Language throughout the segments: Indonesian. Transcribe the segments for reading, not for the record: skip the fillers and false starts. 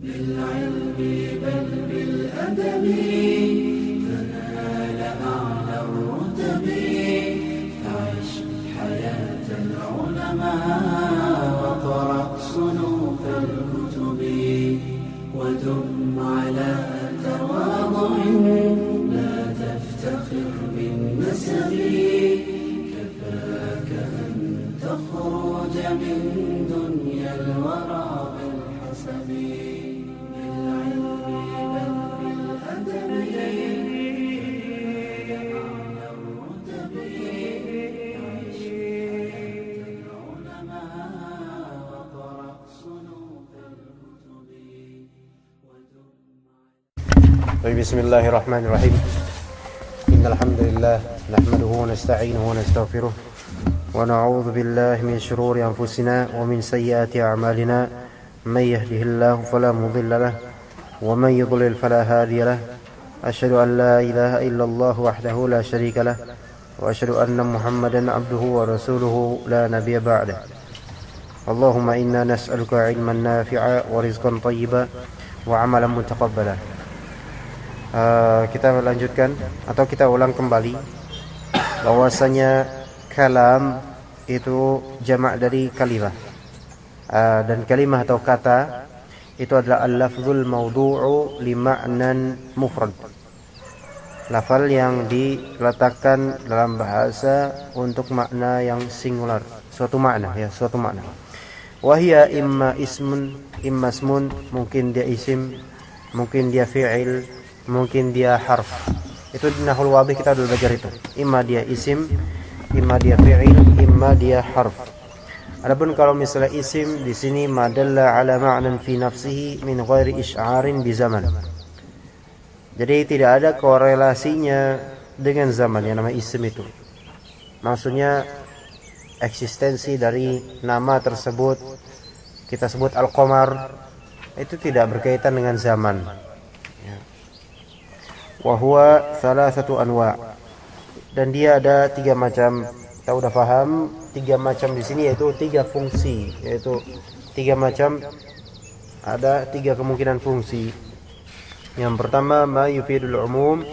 بالعلم بل بالأدب تنال أعلى الرتب فعش حياة العلماء وقرأ صنوف الكتب ودم على تواضع لا تفتخر بالنسب كفاك أن تخرج من دنيا الورى بالحسب بالعلم بل بالأدب أعلى الرتب عيش حياة العلماء وقرأ صنوف الكتب طيب بسم الله الرحمن الرحيم إن الحمد لله نحمده ونستعينه ونستغفره ونعوذ بالله من شرور أنفسنا ومن سيئات أعمالنا من يهده الله فلا مضل له ومن يضلل فلا هادي له أشهد أن لا إله إلا الله وحده لا شريك له وأشهد أن محمدا عبده ورسوله لا نبي بعده اللهم إنا نسألك علما نافعا ورزقا طيبا وعملا متقبلا. Kita lanjutkan atau kita ulang kembali bahwasanya kalam itu jamak dari kalimah, dan kalimah atau kata itu adalah al-lafzul mawdu'u li ma'nan mufrad, lafal yang diletakkan dalam bahasa untuk makna yang singular, suatu makna. Wahia imma ismun imma ismun, mungkin dia isim, mungkin dia fi'il, mungkin dia harf. Itu di nahul wadih kita udah belajar itu. Imma dia isim, imma dia fi'il, imma dia harf. Adapun kalau misalnya isim di sini madalla ala ma'nan fi nafsihi min ghairi isy'arin bi zaman. Jadi tidak ada korelasinya dengan zaman yang nama isim itu. Maksudnya eksistensi dari nama tersebut, kita sebut al-qamar, itu tidak berkaitan dengan zaman. Wahwa salasatu anwa, dan dia ada 3 macam. Kita udah paham 3 macam di sini, yaitu 3 fungsi, yaitu 3 macam, ada 3 kemungkinan fungsi. Yang pertama ma yufidul umum,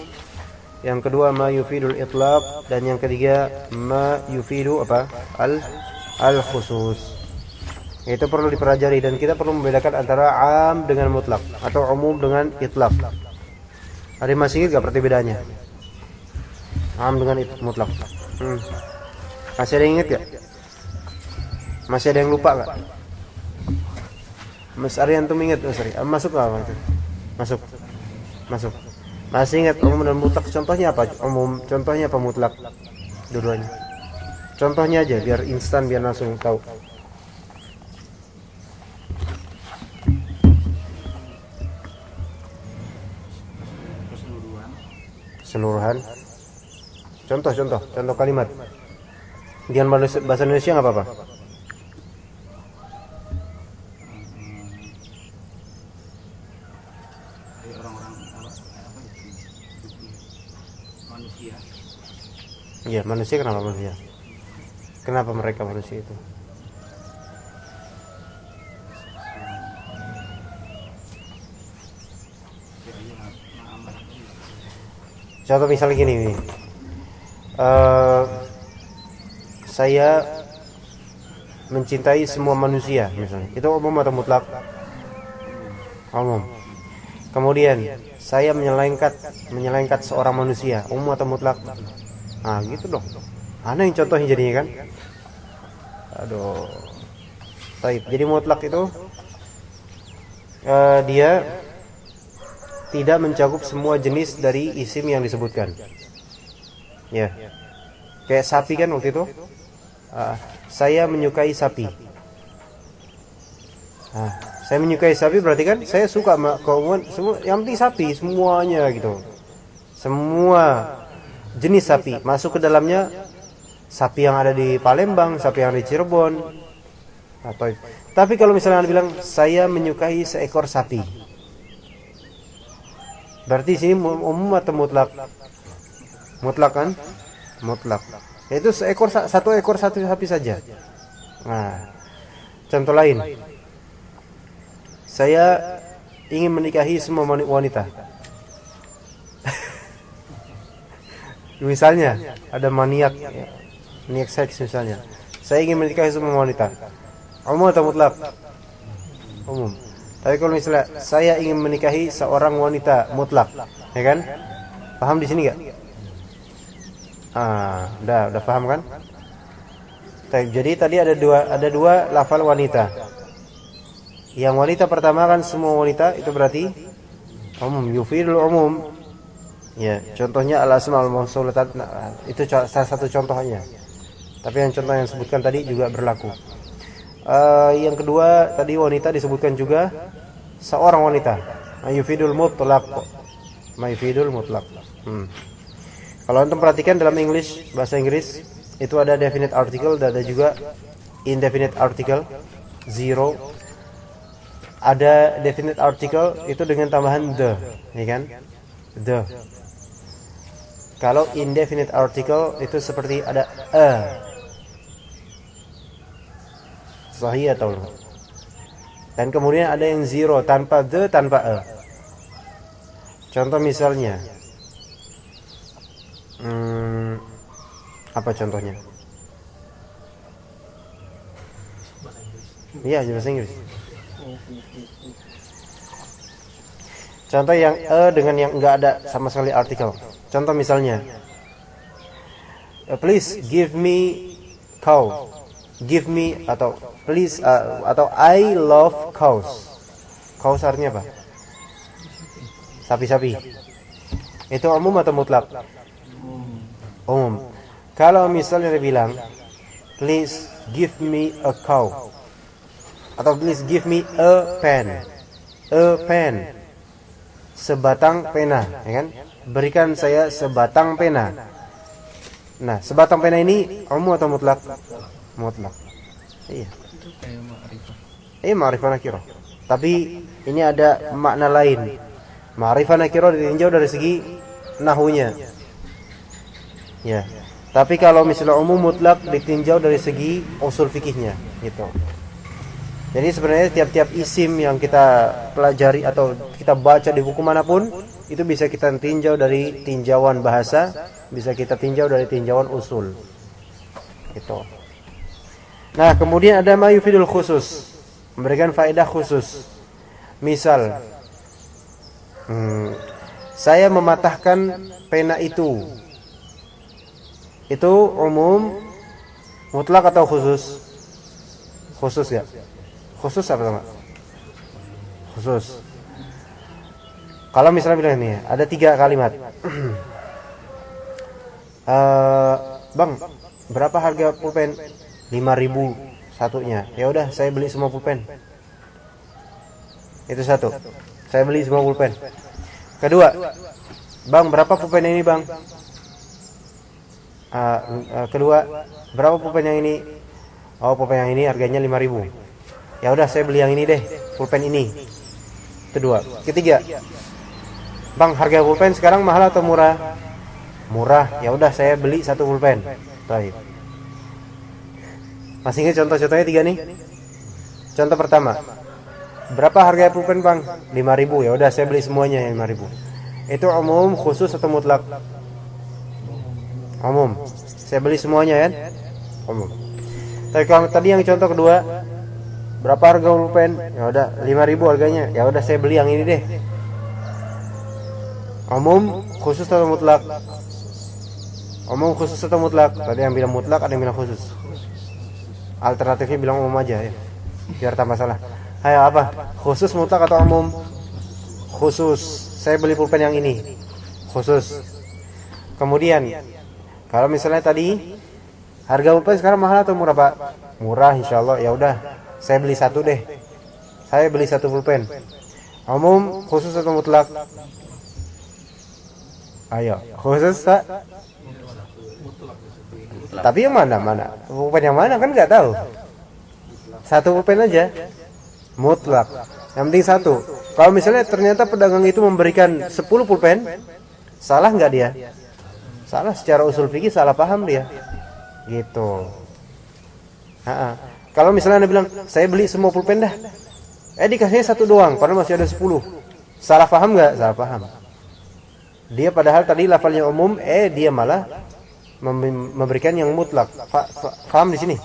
yang kedua ma yufidul itlaq, dan yang ketiga ma yufidu al khusus. Itu perlu dipelajari, dan kita perlu membedakan antara am dengan mutlak atau umum dengan itlaq. Ada masih ingat gak perbedaannya am dengan mutlak? Masih ada yang ingat gak? Masih ada yang lupa gak? Mas Ariantum ingat Mas Ari? Masuk gak itu? Masuk. Masih ingat umum dan mutlak? Contohnya apa? Umum, contohnya apa mutlak? Dua-duanya. Contohnya aja biar instan, biar langsung tahu. Keseluruhan. Contoh kalimat. Dengan bahasa Indonesia nggak apa-apa. Manusia. Iya, manusia. Kenapa manusia? Kenapa mereka manusia itu? Contoh misalnya gini nih. Saya mencintai semua manusia misalnya. Itu umum atau mutlak? Umum. Kemudian saya menyelengkat seorang manusia, umum atau mutlak? Nah, gitu dong. Mana yang contohnya jadinya kan? Aduh. Baik, jadi mutlak itu dia tidak mencakup semua jenis dari isim yang disebutkan. Ya. Kayak sapi kan waktu itu. Saya menyukai sapi. Saya menyukai sapi berarti kan saya suka sama kaum semua, yang penting sapi semuanya gitu. Semua jenis sapi masuk ke dalamnya. Sapi yang ada di Palembang, sapi yang ada di Cirebon. Tapi kalau misalnya Anda bilang saya menyukai seekor sapi, berarti sini umum atau mutlak? Mutlak kan? Mutlak. Yaitu satu ekor sapi saja. Nah, contoh lain. Saya ingin menikahi semua wanita. Misalnya ada maniak, ya, maniak seks misalnya. Saya ingin menikahi semua wanita. Umum atau mutlak? Umum. Tapi kalau misalnya saya ingin menikahi seorang wanita, mutlak, ya kan? Paham di sini enggak? Udah paham kan? Jadi tadi ada dua lafal wanita. Yang wanita pertama kan semua wanita, itu berarti umum, yufidul umum. Ya, contohnya al-asmaul mausulat, itu salah satu contohnya. Tapi yang contoh yang disebutkan tadi juga berlaku. Yang kedua tadi wanita disebutkan juga seorang wanita. Yufidul mutlaq. Yufidul mutlaq. Kalau antum perhatikan dalam bahasa Inggris itu ada definite article dan ada juga indefinite article, zero. Ada definite article itu dengan tambahan the, ya kan? The. Kalau indefinite article itu seperti ada a. Sahih atau enggak? Dan kemudian ada yang zero tanpa the, tanpa a. Contoh misalnya, apa contohnya? Iya, bahasa Inggris. Contoh yang dengan yang enggak ada sama sekali artikel. Contoh misalnya, please give me cow. Give me atau please atau I love cows. Cows artinya apa? Sapi-sapi. Itu umum atau mutlak? Umum. Kalau misalnya dia bilang, please give me a cow, atau please give me a pen. A pen. Sebatang pena, ya kan? Berikan saya sebatang pena. Nah, sebatang pena ini umum atau mutlak? Mutlak. Iya. Itu kayak ma'rifah. Ma'rifah nakirah. Tapi ini ada makna lain. Ma'rifah nakirah ditinjau dari segi nahunya. Ya. Tapi kalau misalnya umum mutlak ditinjau dari segi usul fikihnya, gitu. Jadi sebenarnya tiap-tiap isim yang kita pelajari atau kita baca di buku manapun, itu bisa kita tinjau dari tinjauan bahasa, bisa kita tinjau dari tinjauan usul. Gitu. Nah, kemudian ada ma yufidul khusus, memberikan faedah khusus. Misal, saya mematahkan pena itu. Itu umum, mutlak atau khusus? Khusus ya? Khusus apa sama? Khusus. Kalau misalnya bilang ini, ada 3 kalimat. Bang, berapa harga pulpen? 5.000 satunya. Ya udah, saya beli semua pulpen. Itu satu. Saya beli semua pulpen. Kedua, bang, berapa pulpen ini, bang? Kedua, berapa pulpen yang ini? Oh, pulpen yang ini harganya 5.000. Ya udah, saya beli yang ini deh, pulpen ini. Kedua. Ketiga, bang, harga pulpen sekarang mahal atau murah? Murah. Ya udah, saya beli satu pulpen. Baik. Masih ingat contoh-contohnya 3 nih? Contoh pertama, berapa harga pulpen, bang? 5.000. Ya udah, saya beli semuanya yang 5.000. Itu umum, khusus atau mutlak? Umum. Saya beli semuanya kan? Umum. Tapi kalau tadi yang contoh kedua, berapa harga pulpen? Ya udah, 5.000 harganya. Ya udah, saya beli yang ini deh. Umum, khusus atau mutlak? Umum, khusus atau mutlak? Tadi yang bilang mutlak, ada yang bilang khusus. Alternatifnya bilang umum aja ya, biar tambah salah. Ayo, apa? Khusus, mutlak atau umum? Khusus. Saya beli pulpen yang ini. Khusus. Kemudian, kalau misalnya tadi harga pulpen sekarang mahal atau murah, Pak? Murah, insyaallah. Ya udah, saya beli satu deh. Saya beli satu pulpen. Umum, khusus atau mutlak? Ayo, khusus, Pak. Tapi yang mana? Pulpen yang mana kan nggak tahu. Satu pulpen aja. Mutlak. Yang penting satu. Kalau misalnya ternyata pedagang itu memberikan 10 pulpen, salah nggak dia? Salah, secara usul fikih salah paham dia. Gitu. Kalau misalnya Anda bilang, saya beli semua pulpen dah. Dikasihnya satu doang, padahal masih ada 10. Salah paham nggak? Salah paham. Dia padahal tadi lafalnya umum, dia malah memberikan yang mutlak. Paham di sini?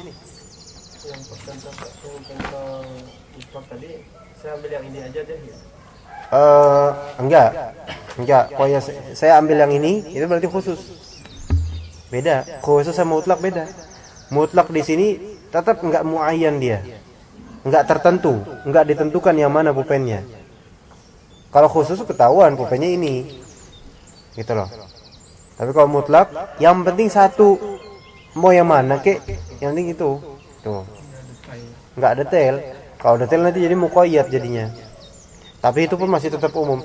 Yang persentase aku tentang mutlak tadi, saya ambil yang ini aja deh ya. Enggak. Pokoknya saya ambil yang ini, itu berarti khusus. Beda. Khusus sama mutlak beda. Mutlak di sini tetap enggak muayyan dia. Enggak tertentu, enggak ditentukan yang mana pulpennya. Kalau khusus ketahuan pulpennya ini. Gitu loh. Tapi kalau mutlak, yang penting satu. Mau yang mana kek? Yang penting itu. Tuh. Enggak detail. Kalau detail nanti jadi muqayyad jadinya. Tapi itu pun masih tetap umum.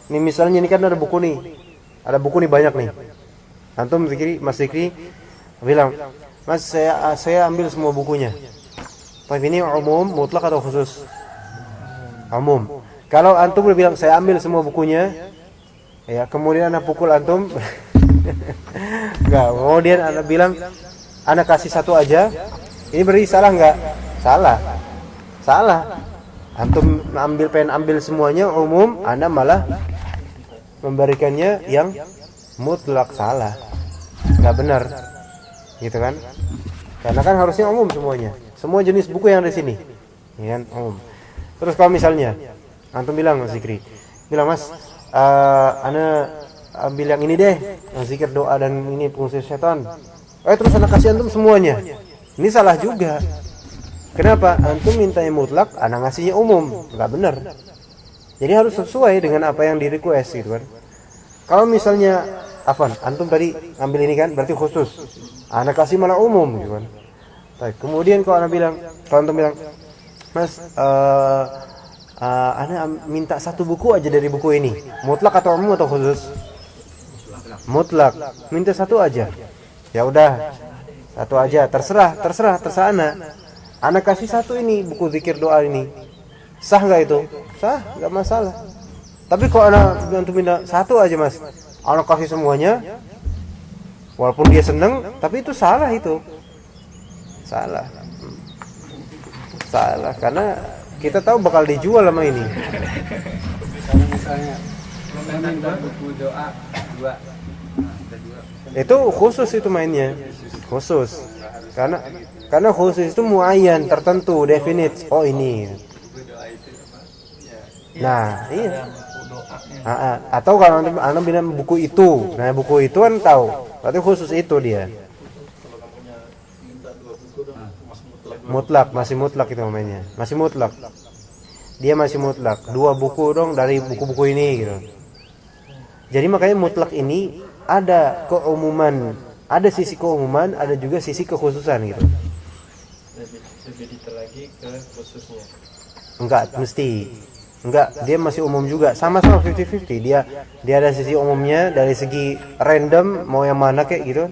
Nih misalnya ini kan ada buku nih. Ada buku nih banyak nih. Antum Mas Zikri bilang, "Mas, saya ambil semua bukunya." Tapi ini umum, mutlak atau khusus? Umum. Kalau antum bilang saya ambil semua bukunya, ya kemudian anak pukul antum, enggak. Kemudian anak bilang, anak kasih satu aja, ini berarti salah enggak? Salah. Antum pengen ambil semuanya umum, anda malah memberikannya yang mutlak, salah, enggak benar, gitu kan? Karena kan harusnya umum semuanya. Semua jenis buku yang ada di sini, ya kan, umum. Terus kalau misalnya antum bilang Mas Zikri, bilang Mas, ana ambil yang ini deh, yang zikir doa dan ini pengusir setan. Terus ana kasih antum semuanya. Ini salah juga. Kenapa? Antum mintanya mutlak, ana ngasihnya umum, nggak benar. Jadi harus sesuai dengan apa yang di request gitu kan. Kalau misalnya antum tadi ambil ini kan, berarti khusus. Ana kasih malah umum gitu kan. Baik, kemudian kalau antum bilang, Mas, ana minta satu buku aja dari buku ini, mutlak atau umum atau khusus? Mutlak. Minta satu aja. Ya udah, satu aja. Terserah ana. Ana kasih satu ini buku zikir doa ini. Sah nggak itu? Sah, nggak masalah. Tapi kalau antum minta satu aja Mas, ana kasih semuanya, walaupun dia seneng, tapi itu salah itu. Salah karena kita tahu bakal dijual sama ini. Misalnya meminta buku doa dua. Itu khusus, itu mainnya khusus. Karena khusus itu muayyan, tertentu, definite. Oh ini. Nah, iya. Atau kalau anda bilang buku itu, nah buku itu kan tahu, berarti khusus itu dia. Mutlak, masih mutlak itu namanya. Masih mutlak. Dia masih mutlak. 2 buku dong dari buku-buku ini gitu. Jadi makanya mutlak ini ada keumuman, ada sisi keumuman, ada juga sisi kekhususan gitu. Lebih detail lagi ke khususnya. Enggak mesti. Enggak, dia masih umum juga. Sama-sama 50-50. Dia ada sisi umumnya dari segi random mau yang mana kayak gitu.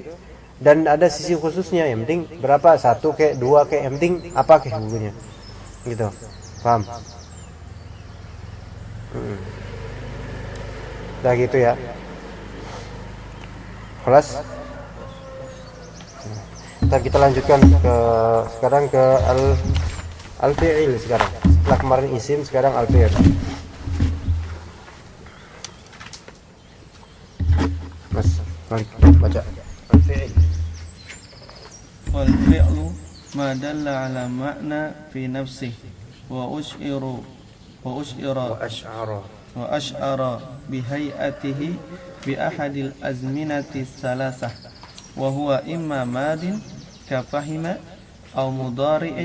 Dan ada sisi khususnya, yang penting berapa, 1 kayak 2 kayak, yang penting apa kayak bukunya gitu, paham? Udah gitu ya, kelas. Ntar kita lanjutkan sekarang ke al-fi'il sekarang. Setelah kemarin isim, sekarang al-fi'il. Mas, mari baca al-fi'il. والفعل ما دل على معنى في نفسه وأشعر بهيئته بأحد الأزمنة الثلاثة وهو إما ماد كفهم أو مضارع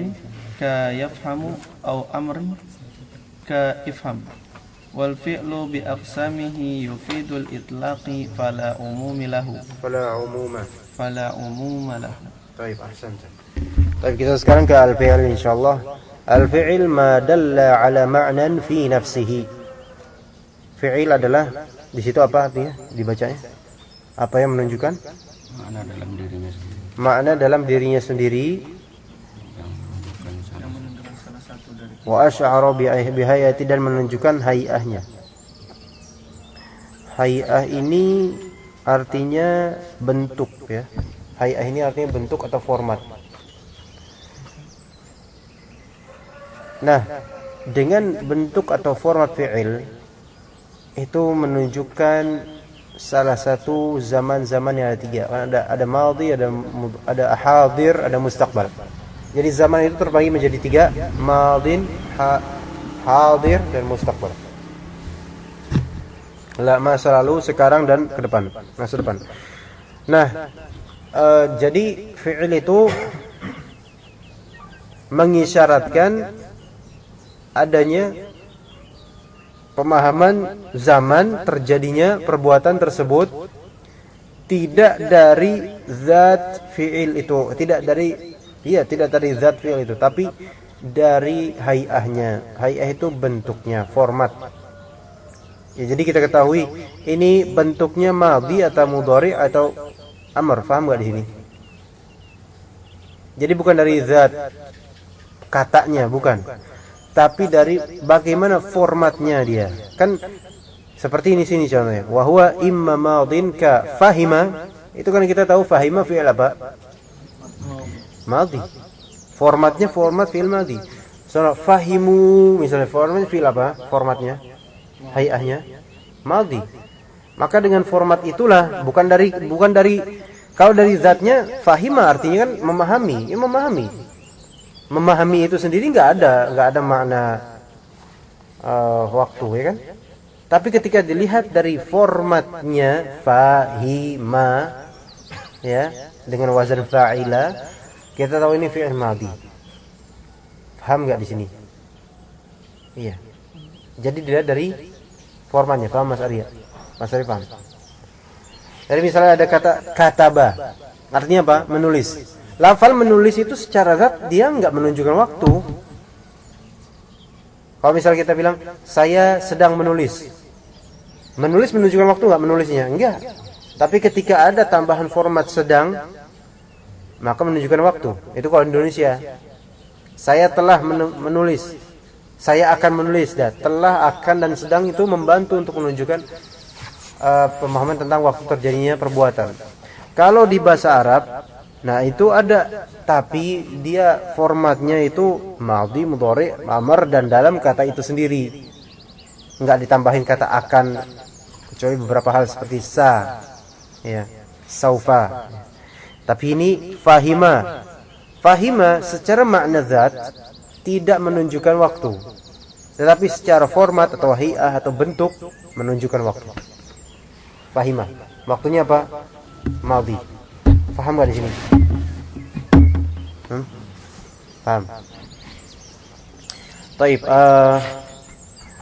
كيفهم أو أمر كإفهم والفعل بأقسامه يفيد الإطلاق فلا عموم له. Baik, ahsanta. Baik, kita sekarang ke al-fi'il insyaallah. Al-fi'il ma dalla ala ma'nan fi nafsihi. Fi'il adalah di situ apa artinya dibacanya? Apa yang menunjukkan? Makna dalam dirinya sendiri. Wa asy'ara bihayati, dan menunjukkan hay'ahnya. Hay'ah ini artinya bentuk ya. Hay'ah ini artinya bentuk atau format. Nah, dengan bentuk atau format fi'il itu menunjukkan salah satu zaman-zaman yang ada tiga. Ada madhi, ada hadir, ada mustaqbal. Jadi zaman itu terbagi menjadi tiga, madin, hadir, dan mustaqbal. Masa lalu, sekarang, dan ke depan, masa depan. Nah, jadi fi'il itu mengisyaratkan adanya pemahaman zaman terjadinya perbuatan tersebut tidak dari zat fi'il itu, tidak dari zat fi'il itu, tapi dari hay'ahnya. Hay'ah itu bentuknya, format. Ya, jadi kita ketahui ini bentuknya madhi atau mudhari atau amr. Paham enggak di sini? Jadi bukan dari zat katanya, bukan, tapi dari bagaimana formatnya dia. Kan seperti ini sini contohnya. Wa huwa imma madin ka fahima. Itu kan kita tahu fahima fi'il apa? Madhi. Formatnya format fi'il madhi. Soalnya fahimu misalnya formatnya fi'il apa? Formatnya, hay'ahnya madhi. Maka dengan format itulah, bukan dari kalau dari zatnya fahima artinya kan memahami. Ya, memahami itu sendiri nggak ada makna waktu, ya kan? Tapi ketika dilihat dari formatnya fahima, ya, dengan wazan fa'ila, kita tahu ini fi'il madhi. Paham nggak di sini? Iya. Jadi dilihat dari formatnya. Paham Mas Arya? Mas Arya paham? Jadi misalnya ada kata kataba, artinya apa? Menulis. Lafal menulis itu secara zat dia nggak menunjukkan waktu. Kalau misalnya kita bilang saya sedang menulis, menulis menunjukkan waktu nggak menulisnya? Enggak. Tapi ketika ada tambahan format sedang, maka menunjukkan waktu. Itu kalau di Indonesia. Saya telah menulis, saya akan menulis. Dan telah, akan, dan sedang itu membantu untuk menunjukkan pemahaman tentang waktu terjadinya perbuatan. Kalau di bahasa Arab, nah itu ada, tapi dia formatnya itu madhi, mudhari, amr, dan dalam kata itu sendiri. Enggak ditambahin kata akan, kecuali beberapa hal seperti sa, ya, saufa. Tapi ini fahima. Fahima secara makna zat tidak menunjukkan waktu, tetapi secara format atau hay'ah atau bentuk menunjukkan waktu. Fahima. Waktunya apa? Madhi. Paham gak di sini? Paham. Taib.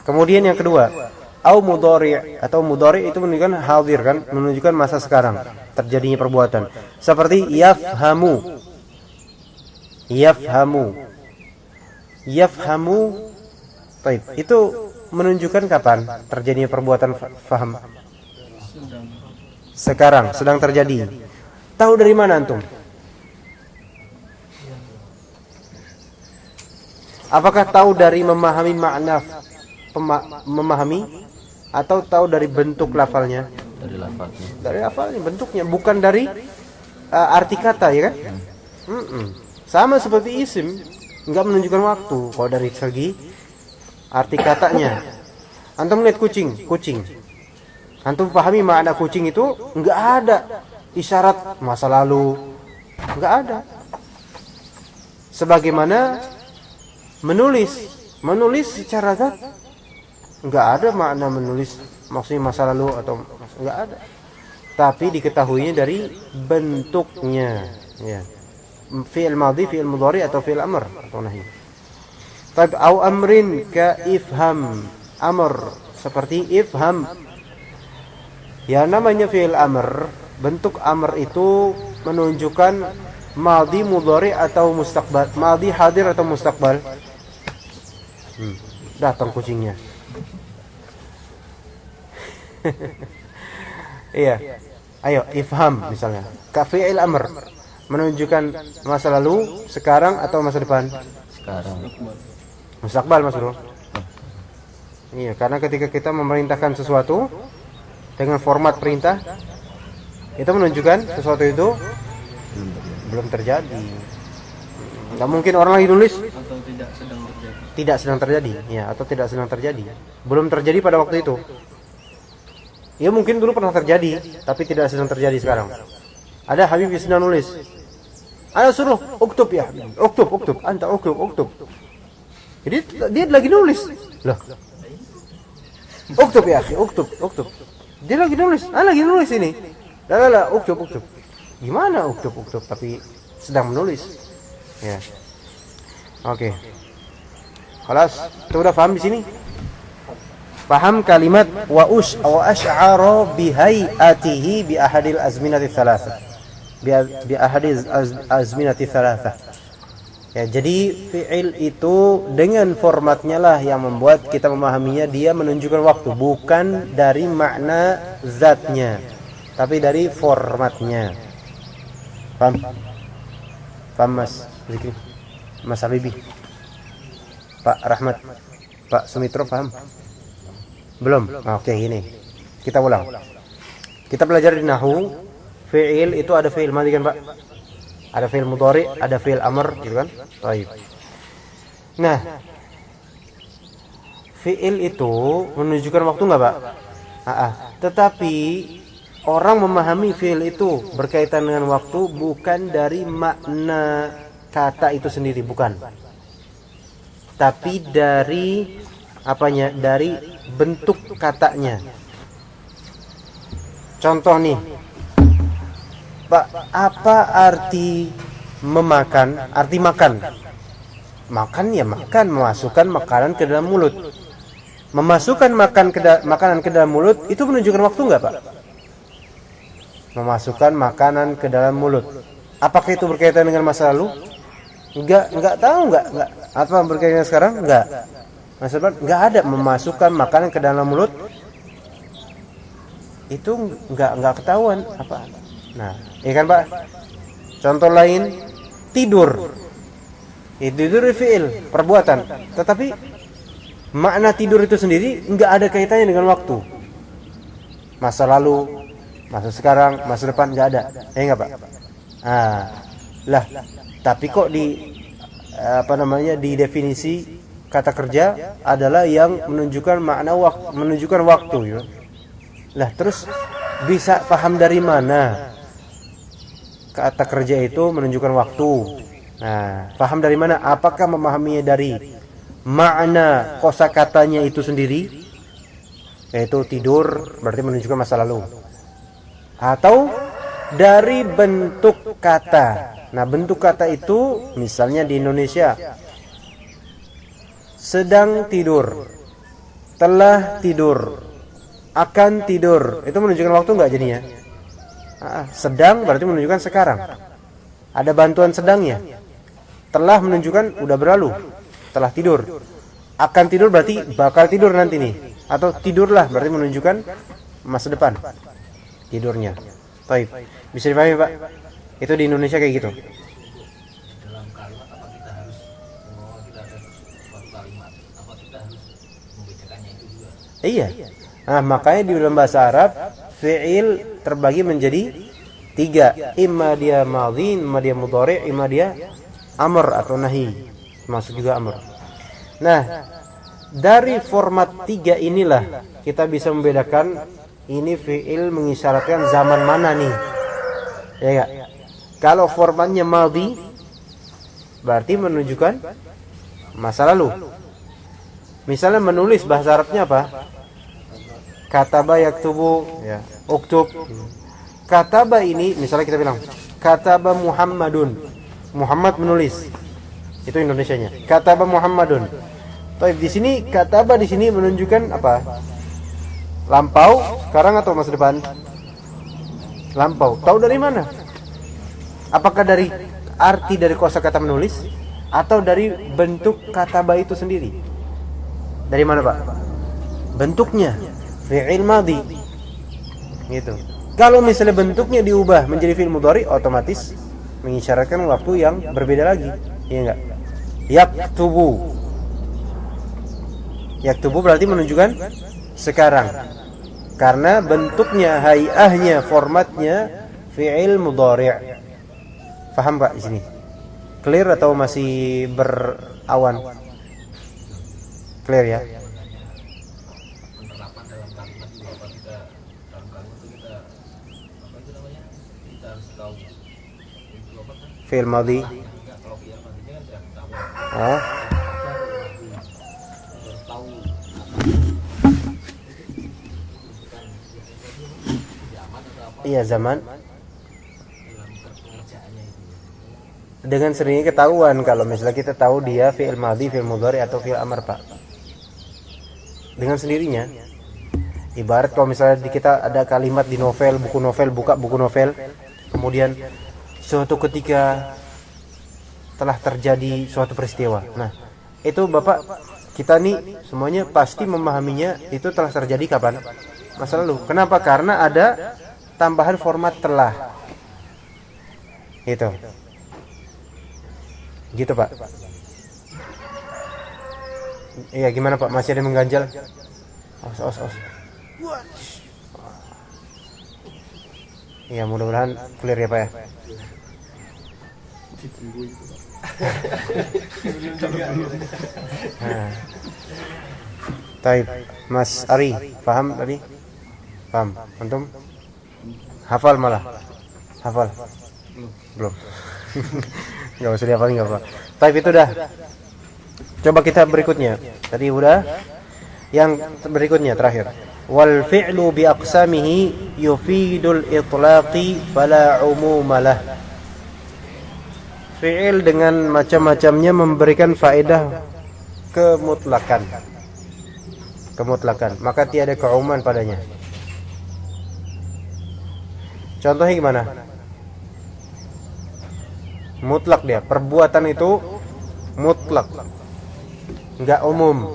Kemudian yang kedua, au mudhari, atau mudhari itu menunjukkan hadir, kan, menunjukkan masa sekarang terjadinya perbuatan. Seperti yafhamu. Taib. Itu menunjukkan kapan terjadinya perbuatan faham? Sekarang, sedang terjadi. Tahu dari mana antum? Apakah tahu dari memahami makna memahami, atau tahu dari bentuk lafalnya? Dari lafalnya, bentuknya, bukan dari arti kata, ya kan? Sama seperti isim, enggak menunjukkan waktu. Kalau dari segi arti katanya, antum lihat kucing. Antum pahami makna kucing itu, enggak ada isyarat masa lalu, enggak ada. Sebagaimana menulis secara zat enggak ada makna menulis maksudnya masa lalu atau enggak ada. Tapi diketahuinya dari bentuknya, ya. Fi'il madhi, fi'il mudhari, atau fi'il amr atau nahi. Taib au amrin ka ifham, amr, seperti ifham. Ya, namanya fi'il amr, bentuk amr itu menunjukkan madhi, mudhari, atau mustaqbal. Madhi, hadir, atau mustaqbal. Datang kucingnya. Iya. Ayo, ifham misalnya. Ka fi'il amr, menunjukkan masa lalu, sekarang, atau masa depan? Sekarang. Mustaqbal Mas Bro. Iya, karena ketika kita memerintahkan sesuatu dengan format perintah, itu menunjukkan sesuatu itu belum terjadi. Nggak mungkin orang lagi nulis atau tidak sedang terjadi. tidak sedang terjadi, ya, atau tidak sedang terjadi. Belum terjadi pada waktu itu. Ya mungkin dulu pernah terjadi, tapi tidak sedang terjadi sekarang. Ada Habib yang sedang nulis. Ayo suruh, uktub ya, uktub, anta uktub. Jadi dia lagi nulis. Loh. Uktub ya, uktub. Dia lagi nulis ini. Lah, uktub. Gimana uktub? Tapi sedang menulis. Ya. Oke. Kelas, kita udah paham di sini? Paham kalimat wa asy'ara bihayatihi bi ahadil azminati tsalatsa. Bi ahadil azminati tsalatsa. Ya, jadi fi'il itu dengan formatnya lah yang membuat kita memahaminya dia menunjukkan waktu, bukan dari makna zatnya, tapi dari formatnya. Paham? Paham Mas Zikri? Mas Habibi? Pak Rahmat? Pak Sumitro paham? Belum? Oke, ini kita ulang. Kita belajar di nahwu, fi'il itu ada fi'il madhi kan Pak? Ada fi'il mudhari, ada fi'il amr gitu kan? Baik. Nah, fi'il itu menunjukkan waktu enggak Pak? Tetapi orang memahami fi'il itu berkaitan dengan waktu bukan dari makna kata itu sendiri, bukan. Tapi dari apanya? Dari bentuk katanya. Contoh nih, Pak, apa arti memakan? Arti makan. Makan ya makan, memasukkan makanan ke dalam mulut. Memasukkan makanan ke dalam mulut itu menunjukkan waktu enggak, Pak? Memasukkan makanan ke dalam mulut. Apakah itu berkaitan dengan masa lalu? Enggak tahu enggak. Apa berkaitan dengan sekarang? Enggak. Maksudnya enggak ada memasukkan makanan ke dalam mulut. Itu enggak ketahuan apa. Nah, iya kan Pak? Contoh lain, tidur. Tidur fi'il, perbuatan. Tetapi makna tidur itu sendiri enggak ada kaitannya dengan waktu. Masa lalu, masa sekarang, masa depan enggak ada. Enggak Pak? Lah, tapi kok di di definisi kata kerja adalah yang menunjukkan makna menunjukkan waktu ya. Lah terus bisa paham dari mana kata kerja itu menunjukkan waktu? Nah, paham dari mana? Apakah memahaminya dari makna kosakatanya itu sendiri, yaitu tidur berarti menunjukkan masa lalu, atau dari bentuk kata? Nah, bentuk kata itu misalnya di Indonesia sedang tidur, telah tidur, akan tidur. Itu menunjukkan waktu enggak jadinya? Sedang berarti menunjukkan sekarang. Ada bantuan sedangnya. Telah menunjukkan udah berlalu, telah tidur. Akan tidur berarti bakal tidur nanti nih. Atau tidurlah berarti menunjukkan masa depan tidurnya. Baik. Bisa dipahami Pak? Itu di Indonesia kayak gitu. Dalam kalimat apa kita harus ada suatu kalimat, apa kita harus membedakannya itu juga? Iya. Nah, makanya di dalam bahasa Arab fi'il terbagi menjadi 3. Imma dia madhi, imma dia mudhari', imma dia amr atau nahi. Maksud juga amr. Nah, dari format 3 inilah kita bisa membedakan ini fi'il mengisyaratkan zaman mana nih. Ya enggak? Kalau formatnya madhi berarti menunjukkan masa lalu. Misalnya menulis bahasa Arabnya apa? Kataba yaktubu, ya, uktub. Kataba ini misalnya kita bilang kataba Muhammadun. Muhammad menulis. Itu Indonesianya. Kataba Muhammadun. Tapi di sini kataba di sini menunjukkan apa? Lampau, sekarang atau masa depan? Lampau. Tahu dari mana? Apakah dari arti dari kosakata menulis atau dari bentuk kataba itu sendiri? Dari mana Pak? Bentuknya fi'il madhi. Gitu. Kalau misalnya bentuknya diubah menjadi fi'il mudhari, otomatis mengisyaratkan waktu yang berbeda lagi. Iya enggak? Yaktubu. Yaktubu berarti menunjukkan sekarang. Karena bentuknya, hay'ahnya, formatnya fi'il mudhari'. Paham Pak di sini? Clear atau masih berawan? Clear ya? Penerapan dalam kalimat itu apa, kita dalam kalimat itu kita apa itu namanya, kita harus tahu itu apa kan, Fi'il madhi. enggak, kalau fi'il madhinya kan sudah tahu, Oh, harus tahu zaman atau apa iya zaman. dalam pengerjaannya itu. Dengan sendirinya ketahuan kalau misalnya kita tahu dia fi'il madhi, fi'il mudhari atau fi'il amr, Pak. Dengan sendirinya. Ibarat kalau misalnya kita ada kalimat di novel, buku novel, buka buku novel, kemudian suatu ketika telah terjadi suatu peristiwa. Nah, itu Bapak, kita nih semuanya pasti memahaminya itu telah terjadi kapan? Masa lalu. Kenapa? Karena ada tambahan format telah. Gitu. Gitu, Pak. Iya, gimana Pak? Masih ada yang mengganjal? Os. Iya, mudah-mudahan clear ya Pak ya. Nah. Taib, Mas Ari, paham tadi? Paham? Antum? Hafal malah? Hafal? Belum. Gak usah dihafal, gak apa. Taib itu dah. Coba kita berikutnya. Tadi udah. Yang berikutnya terakhir. Wal fi'lu bi aqsamihi yufidul itlaqi fala umumalah. Fi'il dengan macam-macamnya memberikan faedah kemutlakan. Kemutlakan, maka tiada keumuman padanya. Contohnya gimana? Mutlak dia, perbuatan itu mutlak, enggak umum,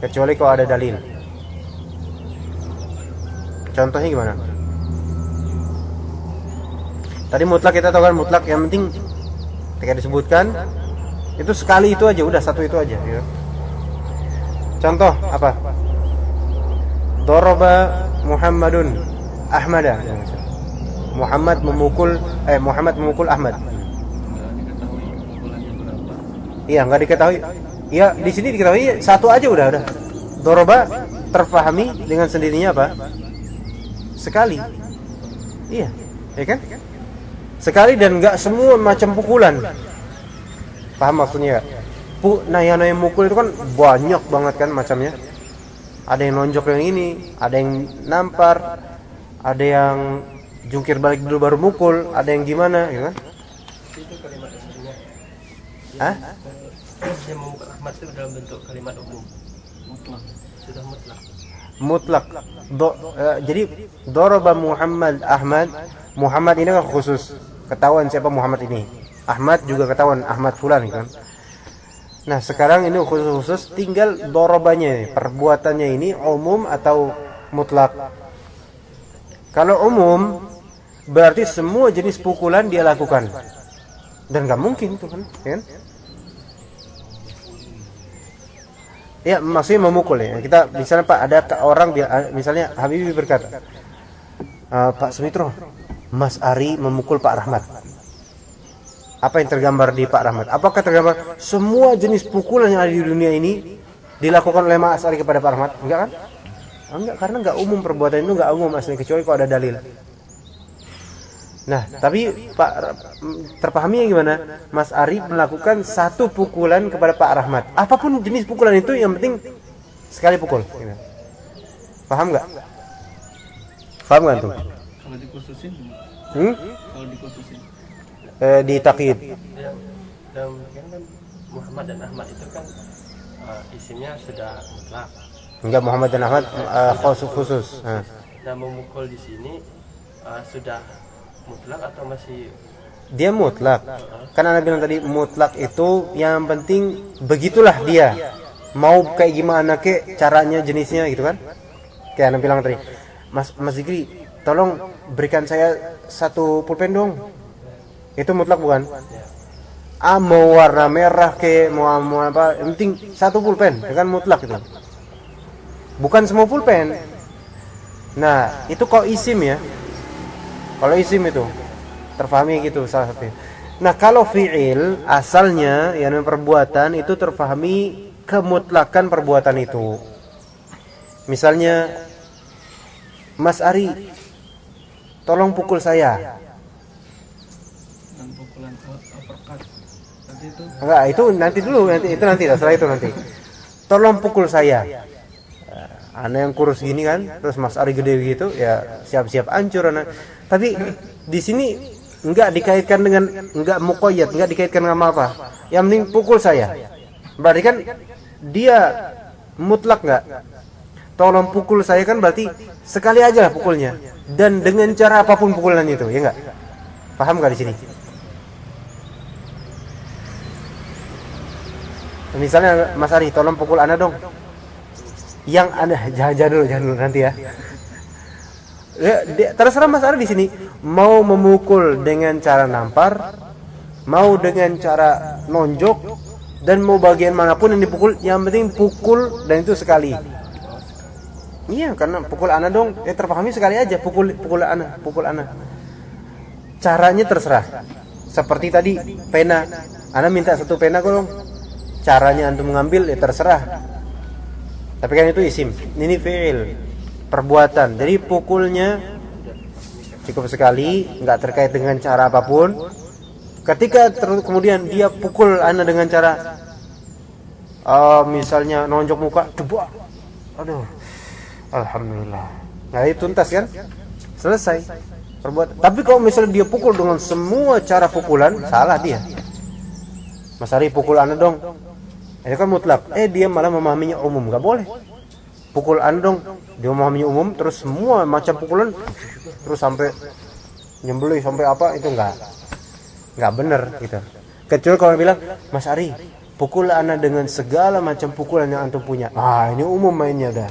kecuali kalau ada dalil. Contohnya gimana? Tadi mutlak kita tahu kan, mutlak yang penting ketika disebutkan itu sekali itu aja, udah satu itu aja gitu. Contoh apa? Daraba Muhammadun Ahmada. Muhammad memukul Ahmad. Iya, enggak diketahui. Iya, di sini diketahui satu aja udah. Daraba terfahami dengan sendirinya apa? Sekali. Iya, ya kan? Sekali dan enggak semua macam pukulan. Paham maksudnya enggak? Nah, yang mukul itu kan banyak banget kan macamnya. Ada yang nonjok yang ini, ada yang nampar, ada yang jungkir balik dulu baru mukul, ada yang gimana, gitu kan? Itu kalimat aslinya. Hah? Yang memukul Ahmad itu dalam bentuk kalimat umum. Mutlak. Sudah mutlak. Mutlak. Jadi daraba Muhammad Ahmad. Muhammad ini kan khusus, ketahuan siapa Muhammad ini. Ahmad juga ketahuan Ahmad fulan kan. Nah, sekarang ini khusus tinggal darabanya, perbuatannya ini umum atau mutlak. Kalau umum berarti semua jenis pukulan dia lakukan. Dan nggak mungkin itu kan, ya kan? Ya, maksudnya memukul ya. Kita misalnya Pak, ada orang misalnya Habibie berkata, Pak Sumitro, Mas Ari memukul Pak Rahmat. Apa yang tergambar di Pak Rahmat? Apakah tergambar semua jenis pukulan yang ada di dunia ini dilakukan oleh Mas Ari kepada Pak Rahmat? Enggak kan? Enggak, karena enggak umum, perbuatan itu enggak umum aslinya, kecuali kalau ada dalil. Nah, tapi Pak terpahami gimana? Mas Ari melakukan satu pukulan kepada Pak Rahmat. Apapun jenis pukulan itu, yang penting sekali pukul. Paham nggak? Paham nggak tuh? Kalau dikhususin, kalau dikhususin, Di takyid. Dan kan Muhammad dan Ahmad itu kan isimnya sudah mutlak. Enggak, Muhammad dan Ahmad khusus. Nah, memukul di sini sudah mutlak atau masih? Dia mutlak. Kan Anda bilang tadi mutlak itu yang penting begitulah dia. Mau kayak gimana kek caranya, jenisnya gitu kan? Kayak Anda bilang tadi, Mas Zikri, tolong berikan saya satu pulpen dong. Itu mutlak bukan? Mau warna merah ke mau apa, yang penting satu pulpen, kan mutlak itu. Bukan semua pulpen. Nah, itu kok isim ya. Kalau isim itu terfahami gitu salah satunya. Nah, kalau fi'il asalnya yang perbuatan itu terfahami kemutlakan perbuatan itu. Misalnya, Mas Ari, tolong pukul saya. Dan pukulan uppercut. Nanti itu Enggak, itu nanti dulu, nanti setelah itu nanti. Tolong pukul saya. Ana yang kurus gini kan, terus Mas Ari gede gitu, ya siap-siap hancur ana. Tapi di sini enggak dikaitkan dengan, enggak muqayyad, enggak dikaitkan dengan apa. Yang penting pukul saya. Berarti kan dia mutlak enggak? Tolong pukul saya kan berarti sekali aja lah pukulnya, dan dengan cara apapun pukulan itu, ya enggak? Paham enggak di sini? Misalnya Mas Ari, tolong pukul ana dong. Yang ada, jangan dulu nanti ya. Terserah Mas Ari di sini mau memukul dengan cara nampar, mau dengan cara nonjok, dan mau bagian manapun yang dipukul, yang penting pukul, dan itu sekali. Iya, karena pukul ana dong, terpahami sekali aja, pukul ana. Caranya terserah. Seperti tadi pena, ana minta satu pena dong. Caranya antum mengambil ya terserah. Tapi kan itu isim, ini fi'il, perbuatan. Jadi pukulnya cukup sekali, nggak terkait dengan cara apapun. Ketika kemudian dia pukul ana dengan cara misalnya nonjok muka, coba, aduh, alhamdulillah. Nah itu tuntas kan, selesai perbuatan. Tapi kalau misalnya dia pukul dengan semua cara pukulan, salah dia. Mas Ari pukul ana dong. Ini kan mutlak. Dia malah memahaminya umum, nggak boleh. Pukul ana dong, dia memahaminya umum, terus semua macam pukulan, terus sampai nyembelih sampai apa, itu nggak benar gitu. Kecuali kalau bilang, Mas Ari, pukul ana dengan segala macam pukulan yang antum punya. Ini umum mainnya dah.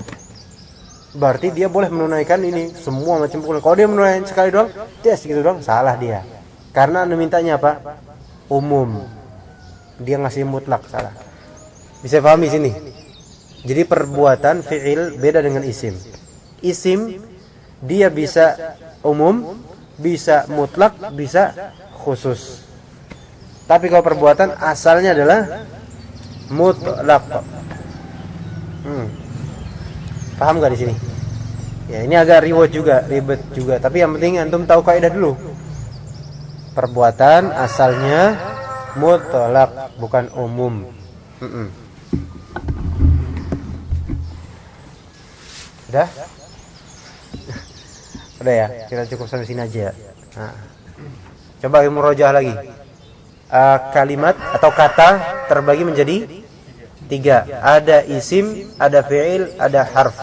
Berarti dia boleh menunaikan ini semua macam pukulan. Kalau dia menunaikan sekali doang, gitu doang, salah dia. Karena anda mintanya apa? Umum. Dia ngasih mutlak, salah. Bisa pahami sini. Jadi perbuatan fi'il beda dengan isim. Isim dia bisa umum, bisa mutlak, bisa khusus. Tapi kalau perbuatan asalnya adalah mutlak. Paham gak di sini? Ya, ini agak ribet juga. Tapi yang penting antum tahu kaidah dulu. Perbuatan asalnya mutlak, bukan umum. Udah ya, kita cukup sampai sini aja. Coba murojah lagi. Kalimat atau kata terbagi menjadi 3. Ada isim, ada fi'il, ada harf.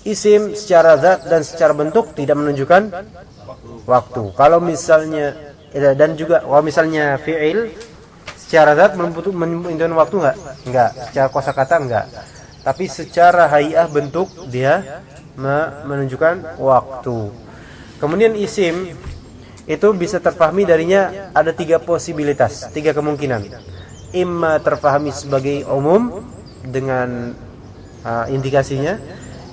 Isim secara zat dan secara bentuk tidak menunjukkan waktu. Kalau misalnya dan juga kalau misalnya fi'il secara zat menunjukkan waktu enggak. Secara kosakata enggak. Tapi secara hay'ah bentuk dia menunjukkan waktu. Kemudian isim itu bisa terpahami darinya ada 3 posibilitas, 3 kemungkinan. Imma terpahami sebagai umum dengan indikasinya,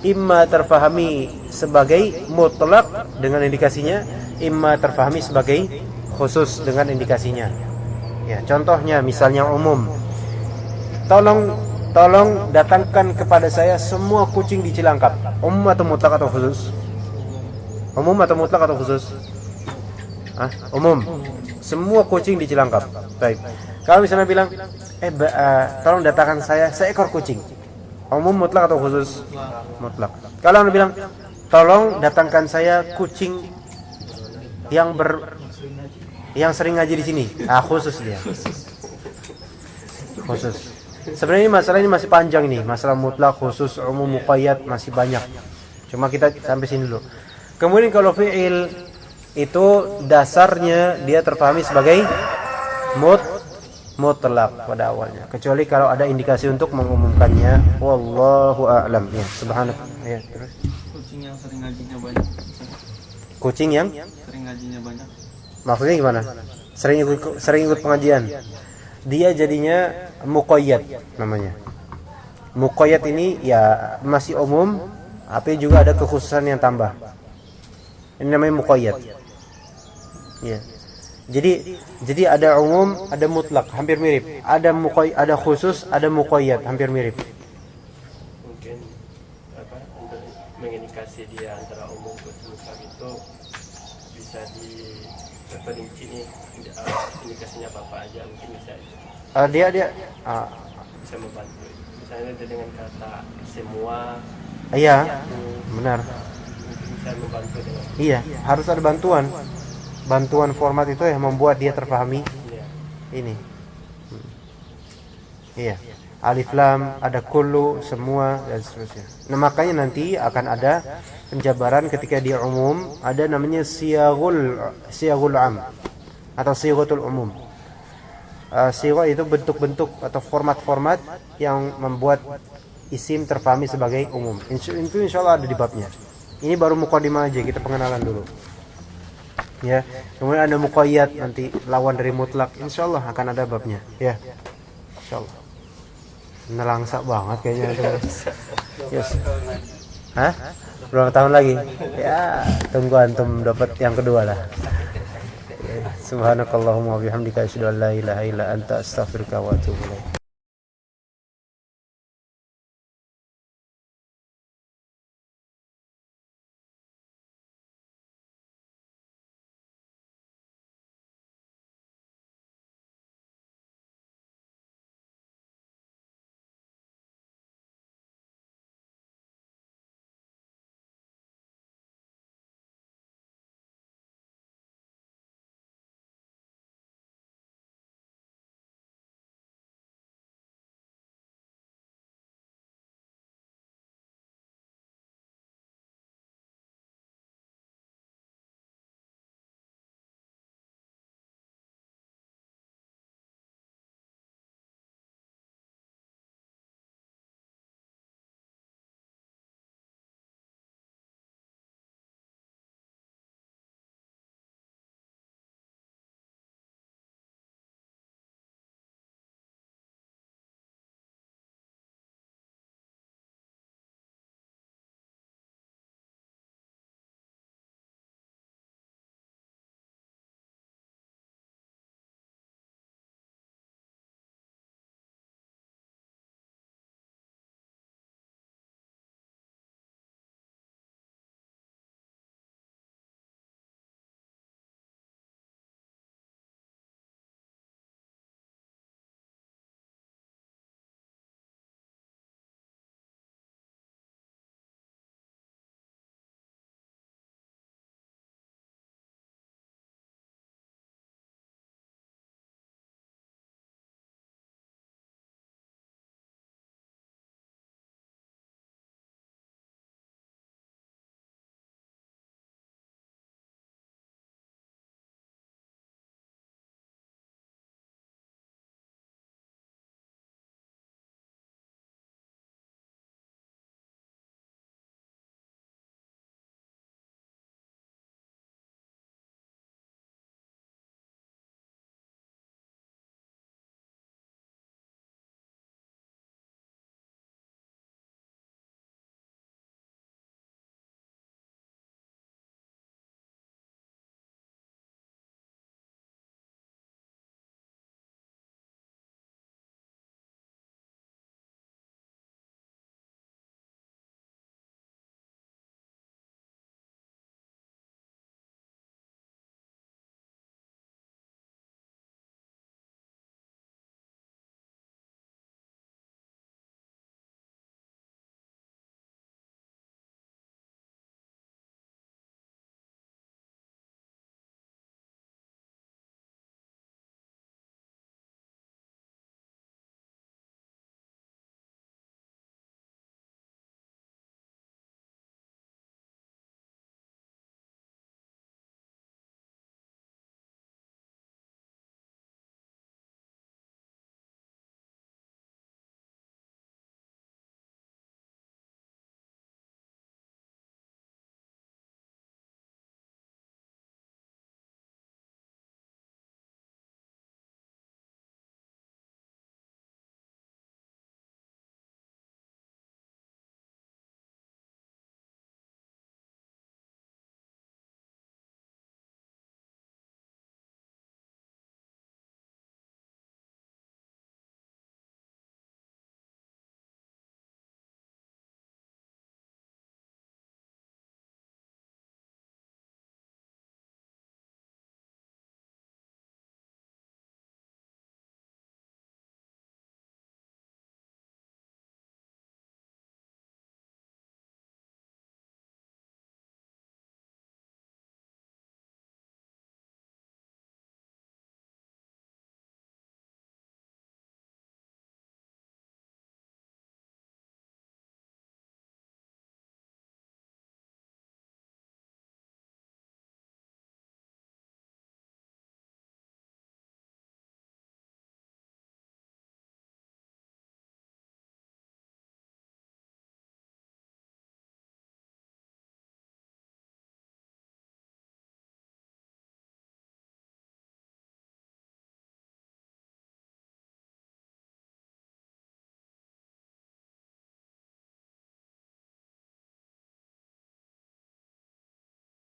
imma terpahami sebagai mutlak dengan indikasinya, imma terpahami sebagai khusus dengan indikasinya. Ya, contohnya misalnya umum. Tolong datangkan kepada saya semua kucing di Cilangkap. Umum atau mutlak atau khusus? Umum atau mutlak atau khusus? Umum. Semua kucing di Cilangkap. Baik. Kalau misalnya bilang, tolong datangkan saya seekor kucing. Umum, mutlak atau khusus? Mutlak. Kalau anda bilang, tolong datangkan saya kucing yang sering ngaji di sini. Khusus dia. Khusus. Sebenarnya masalah ini masih panjang nih, masalah mutlak, khusus, umum, muqayyad masih banyak. Cuma kita sampai sini dulu. Kemudian kalau fi'il itu dasarnya dia terpahami sebagai mutlak pada awalnya, kecuali kalau ada indikasi untuk mengumumkannya. Wallahu a'lam. Ya, subhanallah. Ya, terus. kucing yang sering ngajinya banyak. Kucing yang Sering ngajinya banyak. maksudnya gimana? Sering ikut pengajian. Dia jadinya muqayyad namanya. Muqayyad ini ya masih umum, tapi juga ada kekhususan yang tambah. Ini namanya muqayyad. Ya. Jadi ada umum, ada mutlak, hampir mirip. Ada khusus, ada muqayyad, hampir mirip. Mungkin apa untuk mengindikasi dia antara umum dan mutlak itu bisa diperinci nih indikasinya apa aja, mungkin bisa bisa membantu. Misalnya dengan kata semua, Iya, benar. mungkin bisa membantu dengan Iya, harus ada bantuan format itu yang membuat dia terpahami ya. ini. Iya, alif lam, ada kullu, semua dan seterusnya. Nah, makanya nanti akan ada penjabaran ketika dia umum, ada namanya siyagul am atau siyaghatul umum. Sighah itu bentuk-bentuk atau format-format yang membuat isim terpahami sebagai umum. Itu insyaallah ada di babnya. Ini baru muqaddimah aja, kita pengenalan dulu. Ya, kemudian ada muqayyad, nanti lawan dari mutlak, insyaallah akan ada babnya. Ya, insyaallah. Nelangsa banget kayaknya itu. Yes. Hah? Berapa tahun lagi? Ya, tunggu antum dapat yang kedua lah. Subhanakallahumma wa bihamdika asyhadu an la ilaha illa anta astaghfiruka wa atubu ilaik.